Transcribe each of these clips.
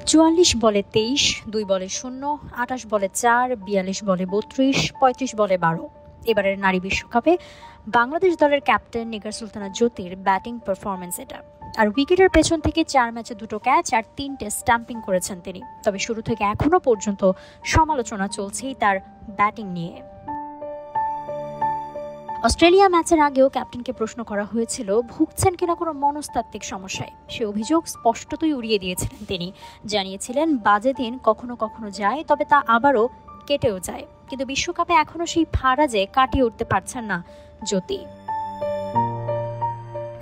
৪৪ বলে ২৩, ২ বলে ০, ২৮ বলে ৪, ৪২ বলে ৩২, ৩৫ বলে ১২। এবারের নারী বিশ্বকাপে বাংলাদেশ দলের ক্যাপ্টেন নিগার সুলতানা জ্যোতির ব্যাটিং পারফরম্যান্স এটা। আর উইকেটের পেছন থেকে ৪ ম্যাচে ২টো ক্যাচ আর ৩টে স্টাম্পিং করেছেন তিনি। তবে শুরু থেকে এখনো পর্যন্ত সমালোচনা চলছেই তার ব্যাটিং নিয়ে। অস্ট্রেলিয়া ম্যাচের আগেও ক্যাপ্টেনকে প্রশ্ন করা হয়েছিল ভুগছেন কিনা কোনো মনস্তাত্ত্বিক সমস্যায়। সে অভিযোগ স্পষ্টতই উড়িয়ে দিয়েছিলেন তিনি। জানিয়েছিলেন বাজে দিন কখনো কখনো যায়, তবে তা আবারও কেটেও যায়। কিন্তু বিশ্বকাপে এখনো সেই ফারাজে কাটিয়ে উঠতে পারছেন না জ্যোতি।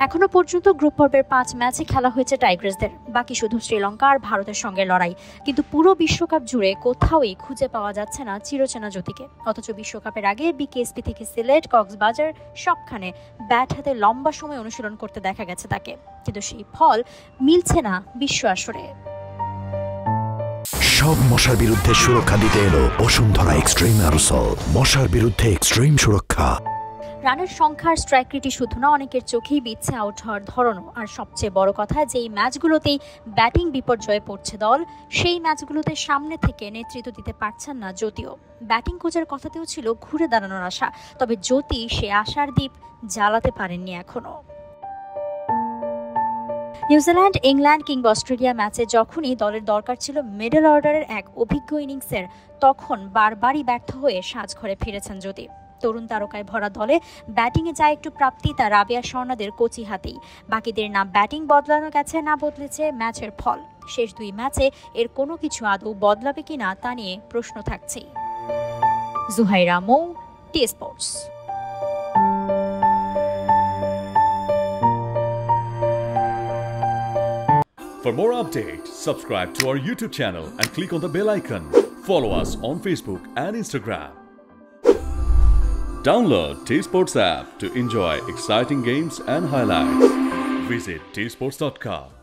এখনো পর্যন্ত গ্রুপ পর্বের ৫ ম্যাচে খেলা হয়েছে টাইগ্রেসদের, বাকি শুধু শ্রীলঙ্কা আর ভারতের সঙ্গে লড়াই। কিন্তু পুরো বিশ্বকাপ জুড়ে কোথাওই খুঁজে পাওয়া যাচ্ছে না চিরচেনা জ্যোতিকে। অথচ বিশ্বকাপের আগে বিকেএসপি থেকে সিলেট, কক্সবাজার সবখানে ব্যাট হাতে লম্বা সময় অনুশীলন করতে দেখা গেছে তাকে। কিন্তু সেই ফল মিলছে না বিশ্ব আসরে। সব মশার বিরুদ্ধে সুরক্ষা দিতে এলো বসুন্ধরা এক্সট্রিম অ্যারোসল, মশার বিরুদ্ধে এক্সট্রিম সুরক্ষা। রানের সংখ্যার স্ট্রাইক রেটই শুধু না, অনেকের চোখেই বিচ্ছে আউট হওয়ার ধরনও। আর সবচেয়ে বড় কথা, যেই ম্যাচগুলোতেই ব্যাটিং বিপর্যয়ে পড়ছে দল, সেই ম্যাচগুলোতে সামনে থেকে নেতৃত্ব দিতে পারছেন না জ্যোতিও। ব্যাটিং কোচের কথাতেও ছিল ঘুরে দাঁড়ানোর আশা, তবে জ্যোতি সে আশার দ্বীপ জ্বালাতে পারেননি এখনো। নিউজিল্যান্ড, ইংল্যান্ড কিংবা অস্ট্রেলিয়া ম্যাচে যখনই দলের দরকার ছিল মিডল অর্ডারের এক অভিজ্ঞ ইনিংসের, তখন বারবারই ব্যর্থ হয়ে সাজঘরে ফিরেছেন জ্যোতি। তরুণ তারকায় ভরা দলে ব্যাটিংয়ে যায় একটু প্রাপ্তি তার রাবেয়া স্বর্ণাদের কোচি হাতেই। বাকিদের না ব্যাটিং বদলানো গেছে, না বদলেছে ম্যাচের ফল। শেষ ২ ম্যাচে এর কোনো কিছু আদৌ বদলাবে কিনা তা নিয়ে প্রশ্ন থাকছেই। জুহাইরা মৌ, T Sports. For more updates, subscribe to our YouTube channel and click on the bell icon. Follow us on Facebook and Instagram. Download T-Sports app to enjoy exciting games and highlights. Visit tsports.com.